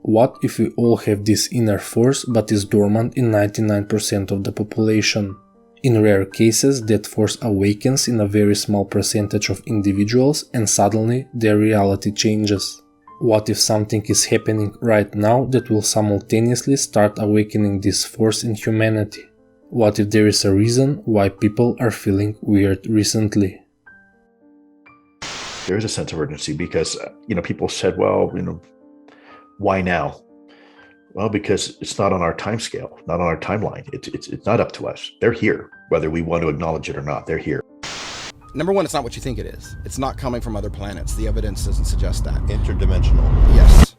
What if we all have this inner force but is dormant in 99% of the population? In rare cases, that force awakens in a very small percentage of individuals and suddenly their reality changes. What if something is happening right now that will simultaneously start awakening this force in humanity? What if there is a reason why people are feeling weird recently? There is a sense of urgency because, people said, well, why now? Well, because it's not on our time scale, not on our timeline. It's not up to us. They're here, whether we want to acknowledge it or not. They're here. Number one, it's not what you think it is. It's not coming from other planets. The evidence doesn't suggest that. Interdimensional. Yes.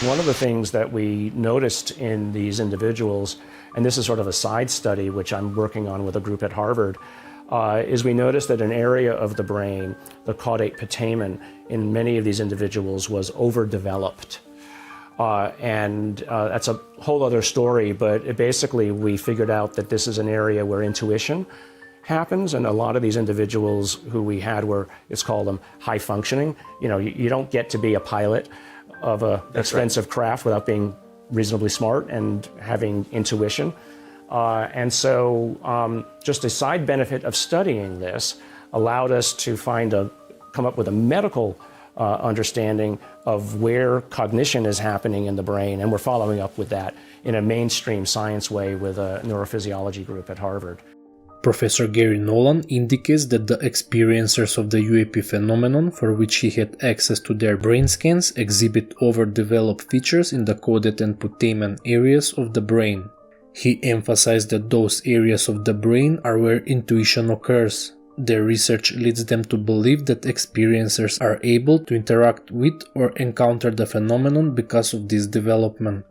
One of the things that we noticed in these individuals, and this is sort of a side study which I'm working on with a group at Harvard, is we noticed that an area of the brain, the caudate putamen, in many of these individuals was overdeveloped. That's a whole other story, but basically we figured out that this is an area where intuition happens, and a lot of these individuals who we had were, it's called them high functioning. You don't get to be a pilot of an expensive craft without being reasonably smart and having intuition. Just a side benefit of studying this allowed us to come up with a medical understanding of where cognition is happening in the brain, and we're following up with that in a mainstream science way with a neurophysiology group at Harvard. Professor Gary Nolan indicates that the experiencers of the UAP phenomenon for which he had access to their brain scans exhibit overdeveloped features in the caudate and putamen areas of the brain. He emphasized that those areas of the brain are where intuition occurs. Their research leads them to believe that experiencers are able to interact with or encounter the phenomenon because of this development.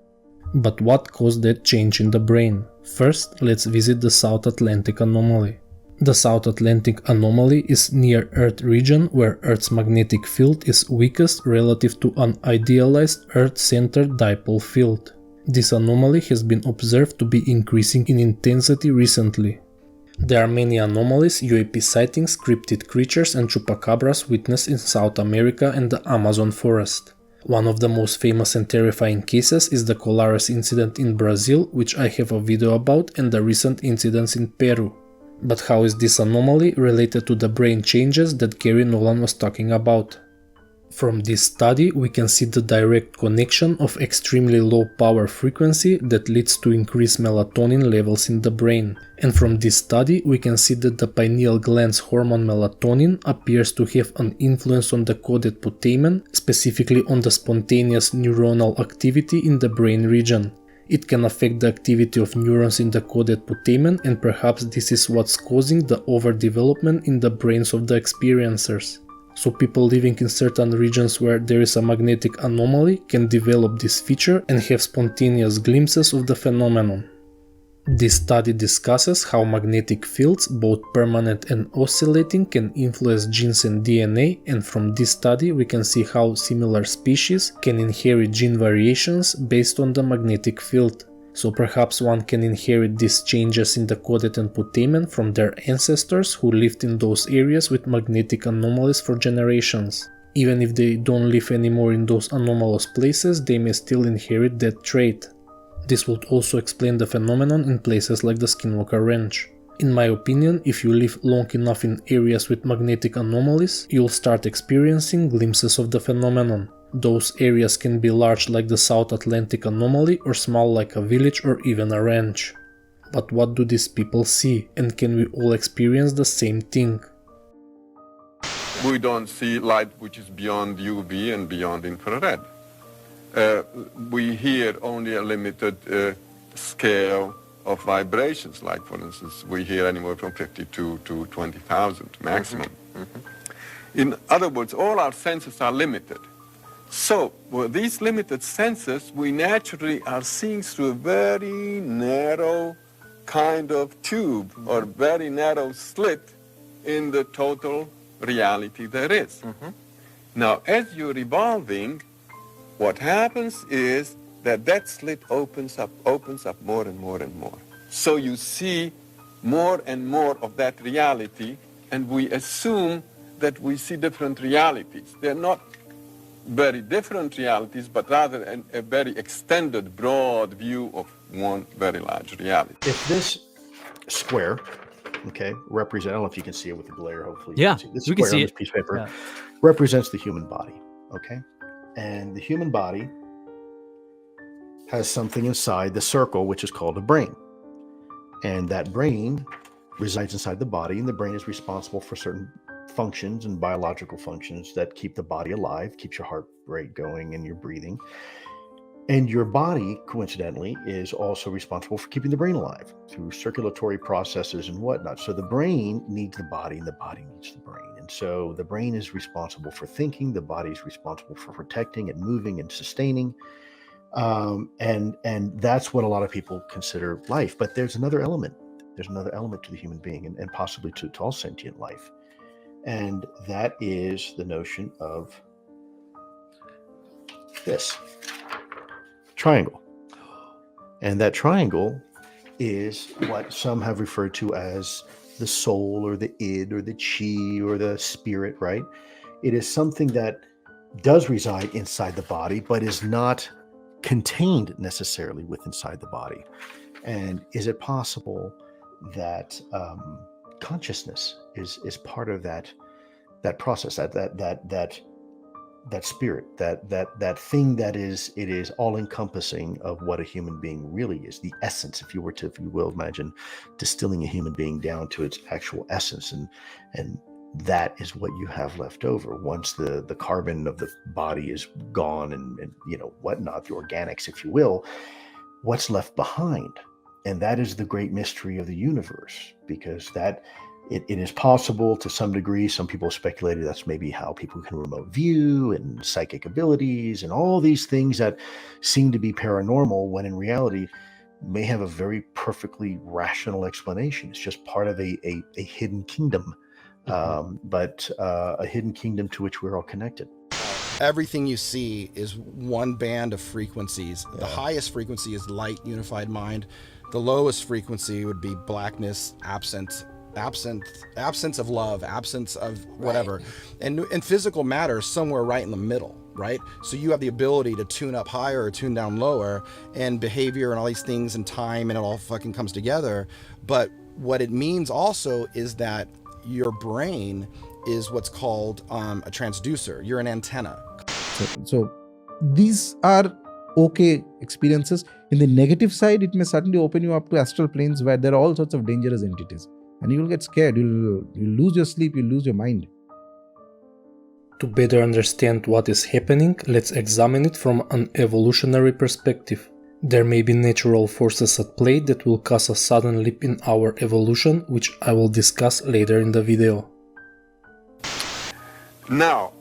But what caused that change in the brain? First, let's visit the South Atlantic anomaly. The South Atlantic anomaly is near Earth region where Earth's magnetic field is weakest relative to an idealized Earth-centered dipole field. This anomaly has been observed to be increasing in intensity recently. There are many anomalies, UAP sightings, cryptid creatures and chupacabras witnessed in South America and the Amazon forest. One of the most famous and terrifying cases is the Colares incident in Brazil, which I have a video about, and the recent incidents in Peru. But how is this anomaly related to the brain changes that Gary Nolan was talking about? From this study, we can see the direct connection of extremely low power frequency that leads to increased melatonin levels in the brain. And from this study, we can see that the pineal gland's hormone melatonin appears to have an influence on the caudate putamen, specifically on the spontaneous neuronal activity in the brain region. It can affect the activity of neurons in the caudate putamen, and perhaps this is what's causing the overdevelopment in the brains of the experiencers. So people living in certain regions where there is a magnetic anomaly can develop this feature and have spontaneous glimpses of the phenomenon. This study discusses how magnetic fields, both permanent and oscillating, can influence genes and DNA, and from this study we can see how similar species can inherit gene variations based on the magnetic field. So perhaps one can inherit these changes in the caudate and putamen from their ancestors who lived in those areas with magnetic anomalies for generations. Even if they don't live anymore in those anomalous places, they may still inherit that trait. This would also explain the phenomenon in places like the Skinwalker Ranch. In my opinion, if you live long enough in areas with magnetic anomalies, you'll start experiencing glimpses of the phenomenon. Those areas can be large like the South Atlantic anomaly or small like a village or even a ranch. But what do these people see, and can we all experience the same thing? We don't see light which is beyond UV and beyond infrared. We hear only a limited scale of vibrations, like for instance we hear anywhere from 52 to 20,000 maximum. In other words, all our senses are limited. So, with these limited senses, we naturally are seeing through a very narrow kind of tube or very narrow slit in the total reality there is. Now, as you're evolving, what happens is that that slit opens up more and more and more. So you see more and more of that reality, and we assume that we see different realities. They're not very different realities, but rather a very extended, broad view of one very large reality. If this square, okay, represent, I don't know if you can see it with the glare, hopefully. Yeah, You can see. This we can square see on it. this piece of paper Yeah. represents the human body, okay? And the human body has something inside the circle, which is called a brain. And that brain resides inside the body, and the brain is responsible for certain functions and biological functions that keep the body alive, keeps your heart rate going and your breathing. And your body, coincidentally, is also responsible for keeping the brain alive through circulatory processes and whatnot. So the brain needs the body, and the body needs the brain. And so the brain is responsible for thinking, the body is responsible for protecting and moving and sustaining. And that's what a lot of people consider life. But there's another element. There's another element to the human being, and possibly to all sentient life. And that is the notion of this triangle. And that triangle is what some have referred to as the soul or the id or the chi or the spirit, right? It is something that does reside inside the body, but is not contained necessarily with inside the body. And is it possible that consciousness is part of that process, that spirit, that thing that is all encompassing of what a human being really is, the essence, if you will imagine distilling a human being down to its actual essence, and that is what you have left over once the carbon of the body is gone and whatnot, the organics, if you will. What's left behind? And that is the great mystery of the universe, because it is possible to some degree. Some people speculated that's maybe how people can remote view and psychic abilities and all these things that seem to be paranormal, when in reality may have a very perfectly rational explanation. It's just part of a hidden kingdom, but a hidden kingdom to which we're all connected. Everything you see is one band of frequencies. The highest frequency is light, unified mind. The lowest frequency would be blackness, absence of love, absence of whatever. And physical matter is somewhere right in the middle, right? So you have the ability to tune up higher or tune down lower, and behavior and all these things and time, and it all fucking comes together. But what it means also is that your brain is what's called a transducer. You're an antenna. So these are okay experiences. In the negative side, it may certainly open you up to astral planes where there are all sorts of dangerous entities, and you will get scared. You'll lose your sleep. You'll lose your mind. To better understand what is happening, let's examine it from an evolutionary perspective. There may be natural forces at play that will cause a sudden leap in our evolution, which I will discuss later in the video. Now,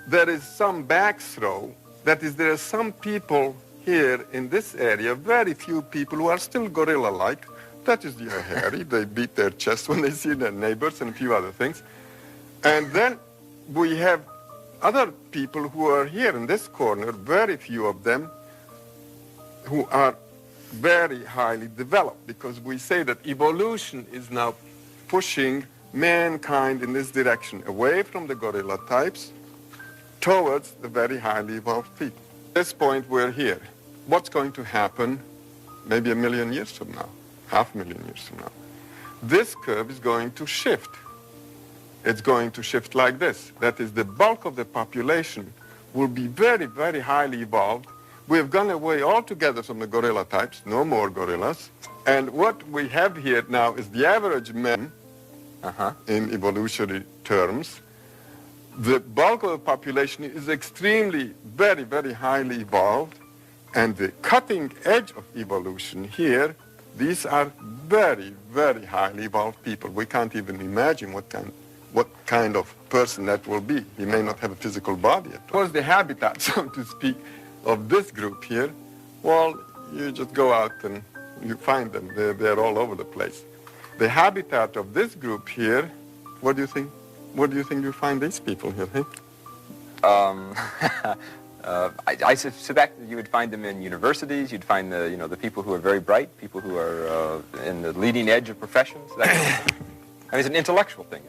there is some backthrow. That is, there are some people here in this area, very few people who are still gorilla-like. That is, they are hairy, they beat their chest when they see their neighbors and a few other things. And then we have other people who are here in this corner, very few of them, who are very highly developed, because we say that evolution is now pushing mankind in this direction, away from the gorilla types towards the very highly evolved people. At this point, we're here. What's going to happen maybe 1 million years from now, 500,000 years from now? This curve is going to shift. It's going to shift like this. That is, the bulk of the population will be very, very highly evolved. We have gone away altogether from the gorilla types, no more gorillas. And what we have here now is the average man, in evolutionary terms. The bulk of the population is extremely, very, very highly evolved. And the cutting edge of evolution here, these are very, very highly evolved people. We can't even imagine what kind of person that will be. He may not have a physical body at all. What's the habitat, so to speak, of this group here? Well, you just go out and you find them. They're all over the place. The habitat of this group here, what do you think? Where do you think you find these people here? Hey? I suspect that you would find them in universities. You'd find the people who are very bright, people who are in the leading edge of professions. That kind of thing. I mean, it's an intellectual thing.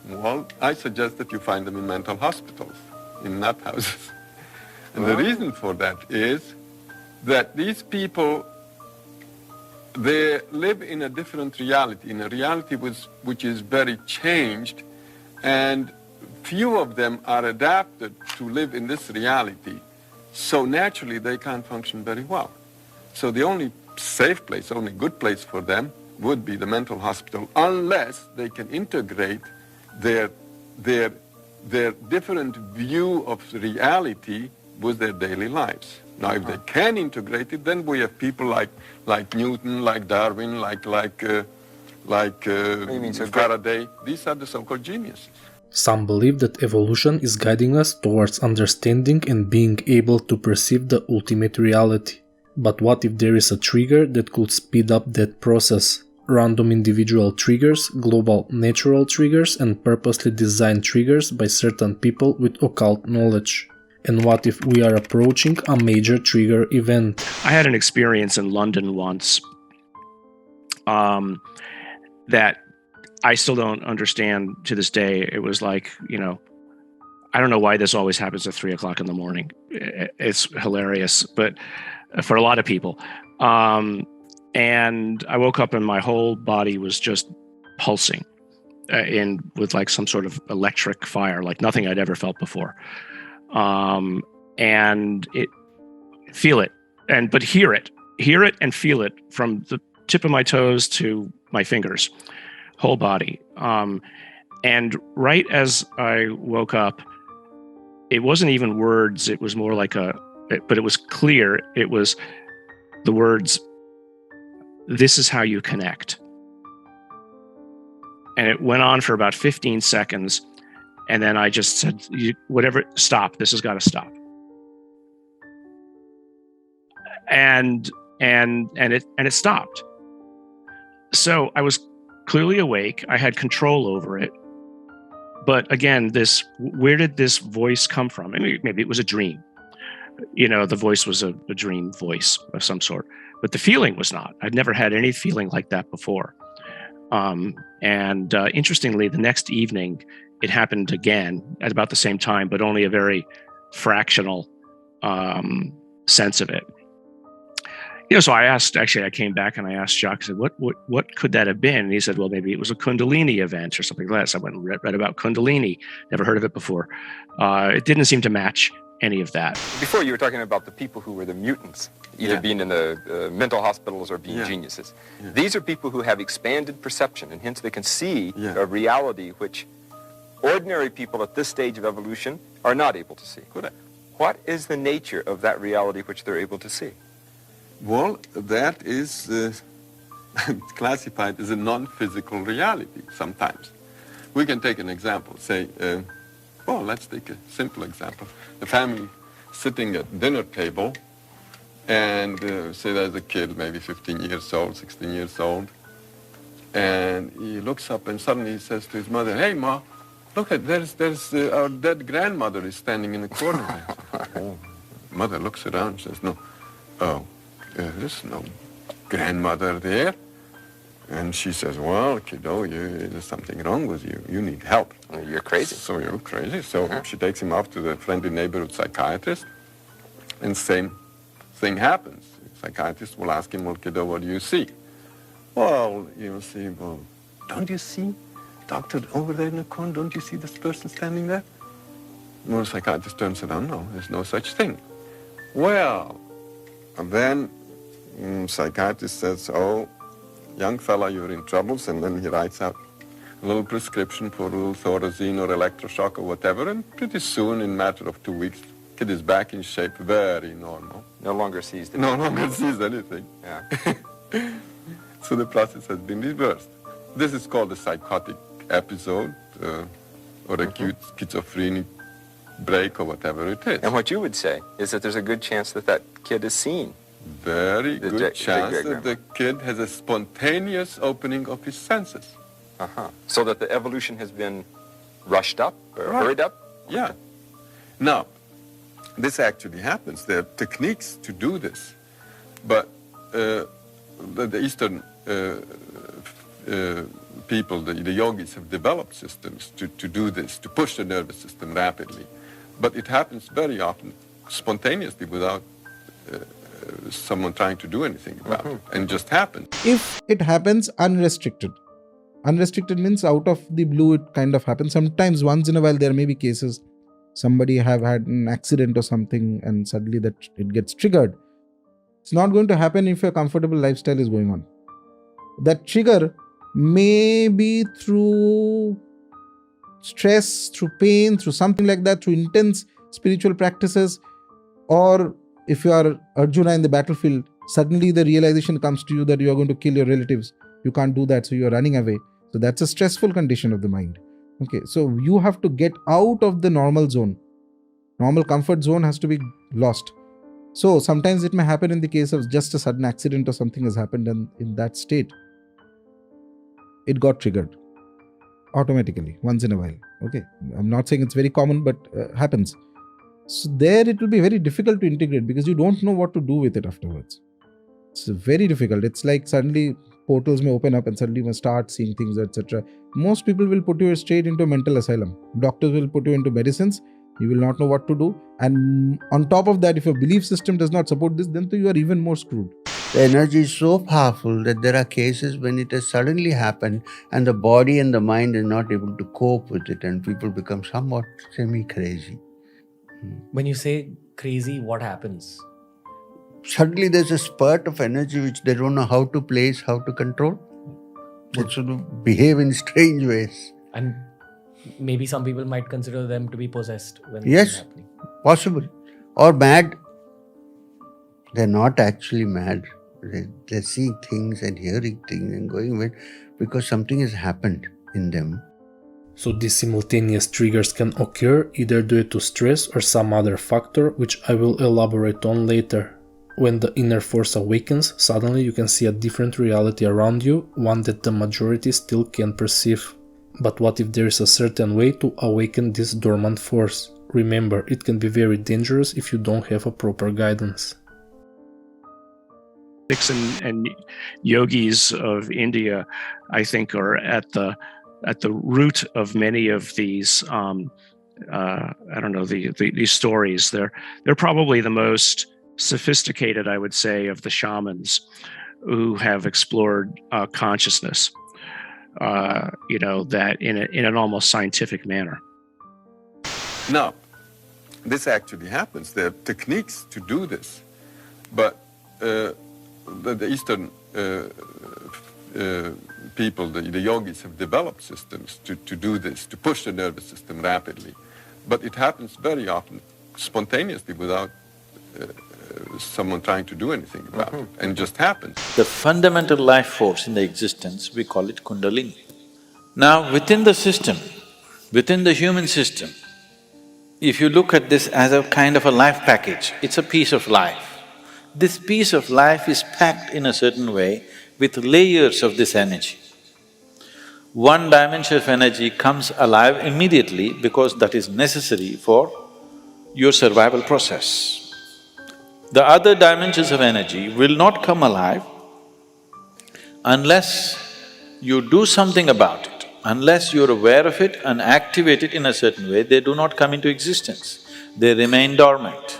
Well, I suggest that you find them in mental hospitals, in nut houses. And the reason for that is that these people, they live in a different reality, in a reality which is very changed, and few of them are adapted to live in this reality, so naturally they can't function very well. So the only safe place, only good place for them would be the mental hospital, unless they can integrate their different view of reality with their daily lives. Now, if they can integrate it, then we have people like Newton, like Darwin, like Faraday. These are the so-called geniuses. Some believe that evolution is guiding us towards understanding and being able to perceive the ultimate reality. But what if there is a trigger that could speed up that process? Random individual triggers, global natural triggers, and purposely designed triggers by certain people with occult knowledge. And what if we are approaching a major trigger event? I had an experience in London once that I still don't understand to this day. It was like, I don't know why this always happens at 3 o'clock in the morning. It's hilarious, but for a lot of people. And I woke up and my whole body was just pulsing with like some sort of electric fire, like nothing I'd ever felt before. And feel it, but hear it and feel it from the tip of my toes to my fingers, whole body. And right as I woke up, it wasn't even words. It was more like but it was clear. It was the words, "This is how you connect." And it went on for about 15 seconds. And then I just said, whatever, stop. This has got to stop. And it stopped. So I was clearly awake. I had control over it. But again, where did this voice come from? I mean, maybe it was a dream. The voice was a dream voice of some sort. But the feeling was not. I'd never had any feeling like that before. Interestingly, the next evening, it happened again at about the same time, but only a very fractional sense of it. So I came back and I asked Jacques, I said, what could that have been? And he said, well, maybe it was a Kundalini event or something like that. So I went and read about Kundalini, never heard of it before. It didn't seem to match any of that. Before, you were talking about the people who were the mutants, either being in the mental hospitals or being geniuses. Yeah. These are people who have expanded perception, and hence they can see a reality which ordinary people at this stage of evolution are not able to see. Correct. What is the nature of that reality which they're able to see? Well, that is classified as a non-physical reality sometimes. We can take an example. Say, let's take a simple example. The family sitting at dinner table, and say there's a kid, maybe 15 years old, 16 years old, and he looks up and suddenly he says to his mother, "Hey, Ma, look at, there's our dead grandmother is standing in the corner." Mother looks around and says, "No, there's no grandmother there." And she says, "Well, kiddo, there's something wrong with you. You need help." You're crazy. So you're crazy. So she takes him off to the friendly neighborhood psychiatrist, and same thing happens. The psychiatrist will ask him, "Well, kiddo, what do you see?" "Well, you'll see, well, don't you see, doctor, over there in the corner, don't you see this person standing there?" Well, the psychiatrist turns around, "No, there's no such thing." Well, and then psychiatrist says, "Oh, young fella, you're in troubles," and then he writes out a little prescription for a little Thorazine or electroshock or whatever, and pretty soon, in a matter of 2 weeks, kid is back in shape, very normal. No longer sees the No longer sees anything. Yeah. So the process has been reversed. This is called a psychotic episode or acute schizophrenic break or whatever it is. And what you would say is that there's a good chance that that kid is seen. Very good chance that the kid has a spontaneous opening of his senses. So that the evolution has been rushed up or hurried up? Yeah. Now, this actually happens. There are techniques to do this, but the Eastern people, the yogis, have developed systems to do this, to push the nervous system rapidly. But it happens very often spontaneously without someone trying to do anything about it, and just happens. If it happens unrestricted means out of the blue, it kind of happens. Sometimes once in a while there may be cases somebody have had an accident or something and suddenly that it gets triggered. It's not going to happen if a comfortable lifestyle is going on. That trigger may be through stress, through pain, through something like that, through intense spiritual practices, or if you are Arjuna in the battlefield, suddenly the realization comes to you that you are going to kill your relatives. You can't do that, so you are running away. So that's a stressful condition of the mind. Okay, so you have to get out of the normal zone. Normal comfort zone has to be lost. So sometimes it may happen in the case of just a sudden accident or something has happened, and in that state, it got triggered automatically once in a while. Okay, I'm not saying it's very common, but happens. So there it will be very difficult to integrate because you don't know what to do with it afterwards. It's very difficult. It's like suddenly portals may open up and suddenly you must start seeing things, etc. Most people will put you straight into a mental asylum. Doctors will put you into medicines. You will not know what to do. And on top of that, if your belief system does not support this, then you are even more screwed. The energy is so powerful that there are cases when it has suddenly happened and the body and the mind is not able to cope with it and people become somewhat semi-crazy. When you say crazy, what happens? Suddenly there's a spurt of energy which they don't know how to place, how to control. They sort of behave in strange ways. And maybe some people might consider them to be possessed when Yes, this is happening. possible. Or mad. They're not actually mad. They're seeing things and hearing things and going with because something has happened in them. So these simultaneous triggers can occur either due to stress or some other factor, which I will elaborate on later. When the inner force awakens, suddenly you can see a different reality around you, one that the majority still can perceive. But what if there is a certain way to awaken this dormant force? Remember, it can be very dangerous if you don't have a proper guidance. And yogis of India, I think, are at the root of many of these. These stories. They're probably the most sophisticated, I would say, of the shamans who have explored consciousness. That in an almost scientific manner. Now, this actually happens. There are techniques to do this, but the Eastern people, the yogis, have developed systems to do this, to push the nervous system rapidly. But it happens very often spontaneously without someone trying to do anything about it, and just happens. The fundamental life force in the existence, we call it Kundalini. Now, within the system, within the human system, if you look at this as a kind of a life package, it's a piece of life. This piece of life is packed in a certain way with layers of this energy. One dimension of energy comes alive immediately because that is necessary for your survival process. The other dimensions of energy will not come alive unless you do something about it, unless you're aware of it and activate it in a certain way. They do not come into existence, they remain dormant.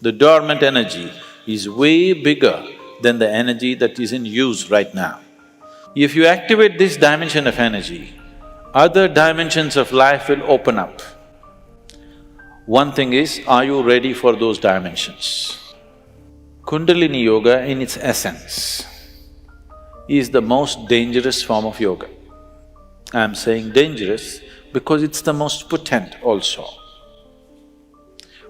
The dormant energy is way bigger than the energy that is in use right now. If you activate this dimension of energy, other dimensions of life will open up. One thing is, are you ready for those dimensions? Kundalini yoga in its essence is the most dangerous form of yoga. I'm saying dangerous because it's the most potent also.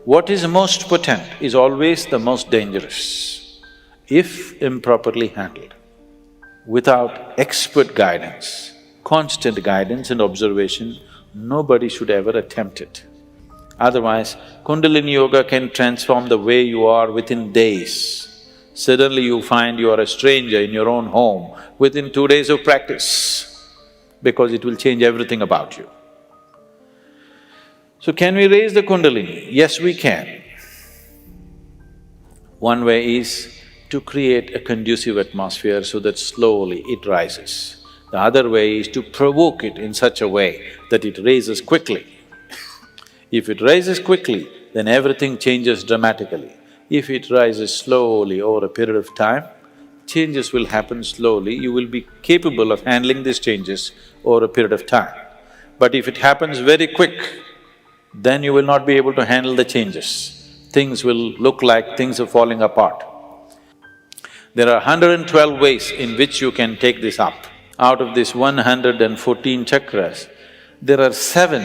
What is most potent is always the most dangerous, if improperly handled. Without expert guidance, constant guidance and observation, nobody should ever attempt it. Otherwise, Kundalini yoga can transform the way you are within days. Suddenly you find you are a stranger in your own home within 2 days of practice, because it will change everything about you. So can we raise the Kundalini? Yes, we can. One way is to create a conducive atmosphere so that slowly it rises. The other way is to provoke it in such a way that it raises quickly. If it rises quickly, then everything changes dramatically. If it rises slowly over a period of time, changes will happen slowly, you will be capable of handling these changes over a period of time. But if it happens very quick, then you will not be able to handle the changes. Things will look like things are falling apart. There are 112 ways in which you can take this up. Out of these 114 chakras, there are 7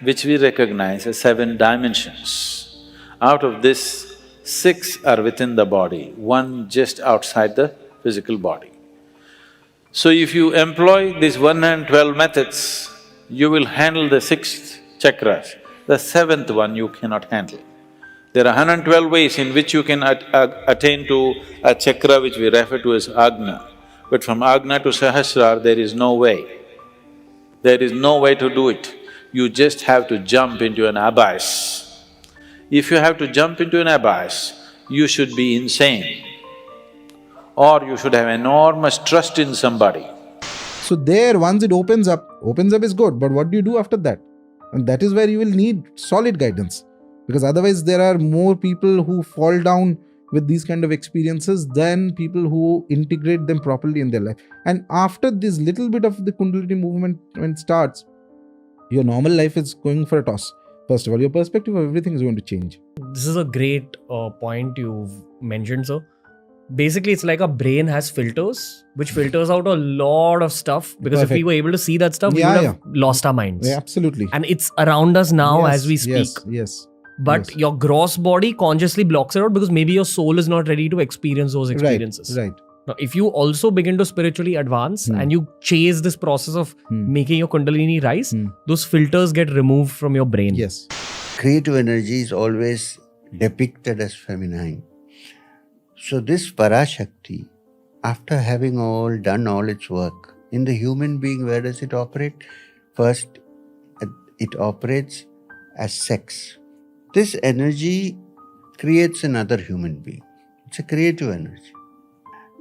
which we recognize as 7 dimensions. Out of this, 6 are within the body, 1 just outside the physical body. So if you employ these 112 methods, you will handle the 6 chakras. The 7th one you cannot handle. There are 112 ways in which you can attain to a chakra which we refer to as Agna. But from Agna to Sahasrara, there is no way. There is no way to do it. You just have to jump into an abyss. If you have to jump into an abyss, you should be insane. Or you should have enormous trust in somebody. So there, once it opens up is good, but what do you do after that? And that is where you will need solid guidance. Because otherwise there are more people who fall down with these kind of experiences than people who integrate them properly in their life. And after this little bit of the Kundalini movement when it starts, your normal life is going for a toss. First of all, your perspective of everything is going to change. This is a great point you've mentioned, sir. Basically, it's like our brain has filters, which filters out a lot of stuff, because if we were able to see that stuff, we would have lost our minds. Yeah, absolutely. And it's around us now as we speak. Yes. But your gross body consciously blocks it out because maybe your soul is not ready to experience those experiences. Right. Now, if you also begin to spiritually advance and you chase this process of making your Kundalini rise, those filters get removed from your brain. Yes. Creative energy is always depicted as feminine. So this Parashakti, after having done all its work, in the human being, where does it operate? First, it operates as sex. This energy creates another human being. It's a creative energy.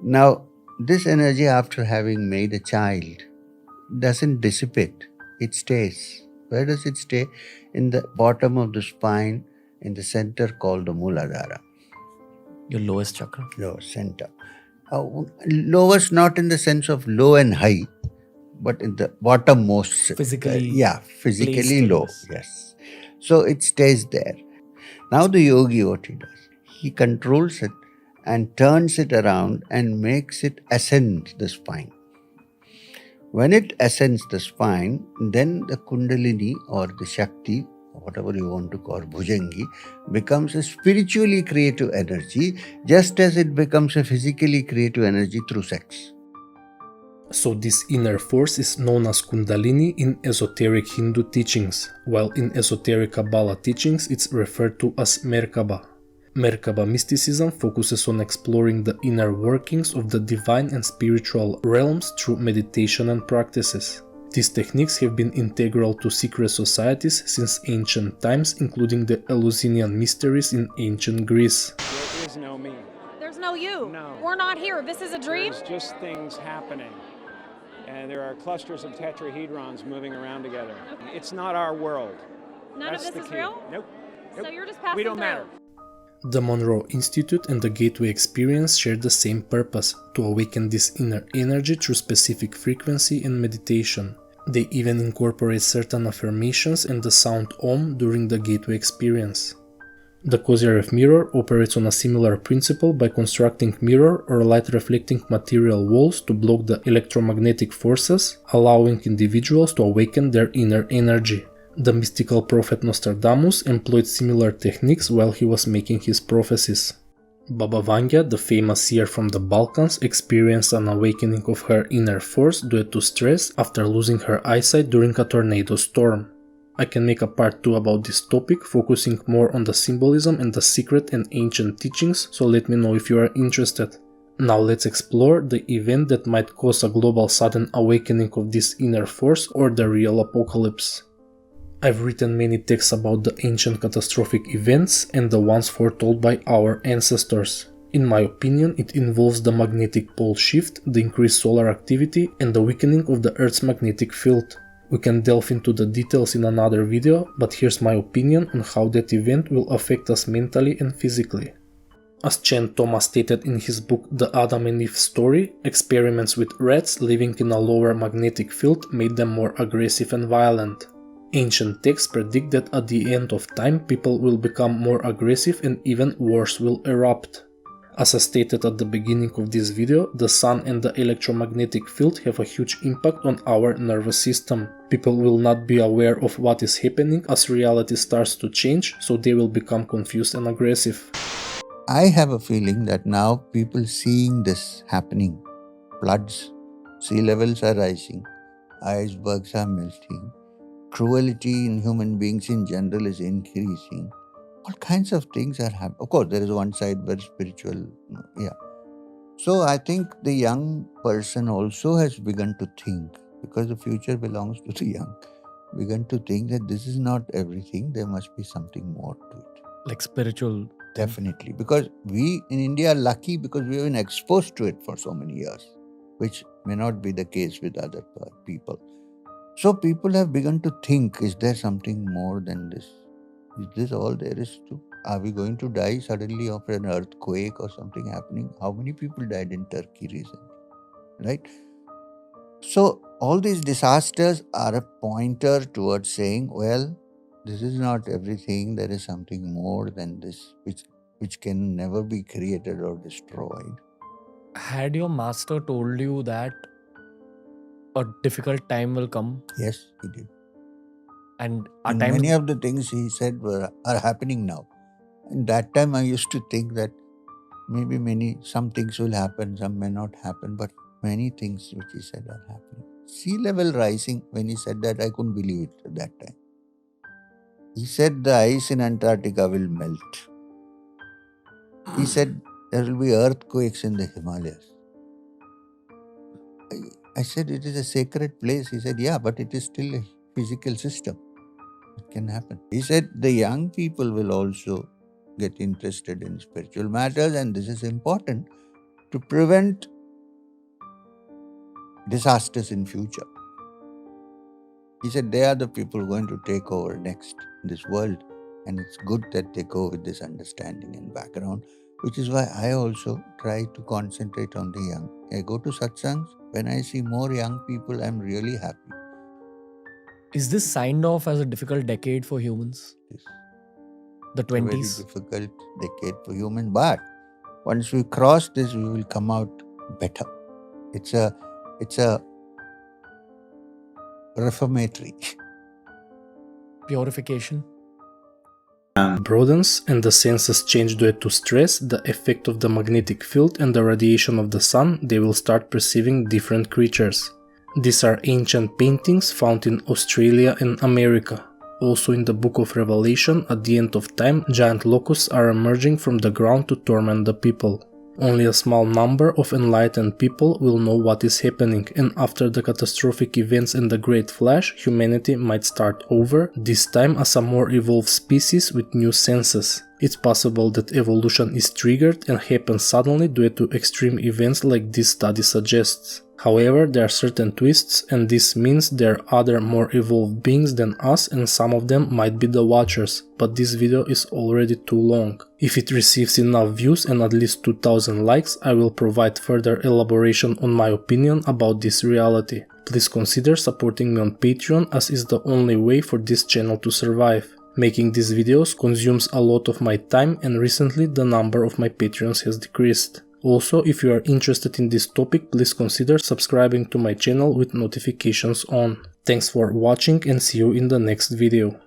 Now, this energy, after having made a child, doesn't dissipate. It stays. Where does it stay? In the bottom of the spine, in the center called the Muladhara. Your lowest chakra. Lowest center. Lowest not in the sense of low and high, but in the bottommost. Physically. Physically low. Yes. So it stays there. Now the yogi, what he does? He controls it and turns it around and makes it ascend the spine. When it ascends the spine, then the Kundalini or the Shakti, whatever you want to call Bhujangi, becomes a spiritually creative energy, just as it becomes a physically creative energy through sex. So this inner force is known as Kundalini in esoteric Hindu teachings, while in esoteric Kabbalah teachings it's referred to as Merkaba. Merkaba mysticism focuses on exploring the inner workings of the divine and spiritual realms through meditation and practices. These techniques have been integral to secret societies since ancient times, including the Eleusinian mysteries in ancient Greece. There is no me. There's no you. No. We're not here. This is a dream. There's just things happening. And there are clusters of tetrahedrons moving around together. Okay. It's not our world. None That's of this the is key. real? Nope. So you're just passing We don't through. matter. The Monroe Institute and the Gateway Experience share the same purpose, to awaken this inner energy through specific frequency and meditation. They even incorporate certain affirmations and the sound Om during the Gateway Experience. The Kozyrev mirror operates on a similar principle by constructing mirror or light-reflecting material walls to block the electromagnetic forces, allowing individuals to awaken their inner energy. The mystical prophet Nostradamus employed similar techniques while he was making his prophecies. Baba Vanga, the famous seer from the Balkans, experienced an awakening of her inner force due to stress after losing her eyesight during a tornado storm. I can make a part 2 about this topic, focusing more on the symbolism and the secret and ancient teachings, so let me know if you are interested. Now let's explore the event that might cause a global sudden awakening of this inner force or the real apocalypse. I've written many texts about the ancient catastrophic events and the ones foretold by our ancestors. In my opinion, it involves the magnetic pole shift, the increased solar activity, and the weakening of the Earth's magnetic field. We can delve into the details in another video, but here's my opinion on how that event will affect us mentally and physically. As Chen Thomas stated in his book The Adam and Eve Story, experiments with rats living in a lower magnetic field made them more aggressive and violent. Ancient texts predict that at the end of time people will become more aggressive and even wars will erupt. As I stated at the beginning of this video, the sun and the electromagnetic field have a huge impact on our nervous system. People will not be aware of what is happening as reality starts to change, so they will become confused and aggressive. I have a feeling that now people seeing this happening, floods, sea levels are rising, icebergs are melting, cruelty in human beings in general is increasing. All kinds of things are happening. Of course, there is one side where spiritual, So I think the young person also has begun to think, because the future belongs to the young, begun to think that this is not everything, there must be something more to it. Like spiritual. Definitely, because we in India are lucky because we have been exposed to it for so many years, which may not be the case with other people. So people have begun to think, is there something more than this? Is this all there is to? Are we going to die suddenly of an earthquake or something happening? How many people died in Turkey recently? Right? So all these disasters are a pointer towards saying, well, this is not everything, there is something more than this, which can never be created or destroyed. Had your master told you that a difficult time will come? Yes, he did. And many of the things he said are happening now. And that time I used to think that maybe some things will happen, some may not happen, but many things which he said are happening. Sea level rising, when he said that, I couldn't believe it at that time. He said the ice in Antarctica will melt. He said there will be earthquakes in the Himalayas. I said it is a sacred place. He said, yeah, but it is still a physical system. It can happen. He said the young people will also get interested in spiritual matters, and this is important to prevent disasters in future. He said they are the people going to take over next in this world, and it's good that they go with this understanding and background, which is why I also try to concentrate on the young. I go to satsangs. When I see more young people, I'm really happy. Is this signed off as a difficult decade for humans? Yes. The 20s? A very difficult decade for humans, but once we cross this, we will come out better. It's a reformatory. Purification. Broadens and the senses change due to stress, the effect of the magnetic field and the radiation of the sun, they will start perceiving different creatures. These are ancient paintings found in Australia and America. Also in the Book of Revelation, at the end of time, giant locusts are emerging from the ground to torment the people. Only a small number of enlightened people will know what is happening, and after the catastrophic events and the Great Flash, humanity might start over, this time as a more evolved species with new senses. It's possible that evolution is triggered and happens suddenly due to extreme events like this study suggests. However, there are certain twists, and this means there are other more evolved beings than us, and some of them might be the Watchers, but this video is already too long. If it receives enough views and at least 2000 likes, I will provide further elaboration on my opinion about this reality. Please consider supporting me on Patreon, as is the only way for this channel to survive. Making these videos consumes a lot of my time, and recently the number of my Patreons has decreased. Also, if you are interested in this topic, please consider subscribing to my channel with notifications on. Thanks for watching and see you in the next video.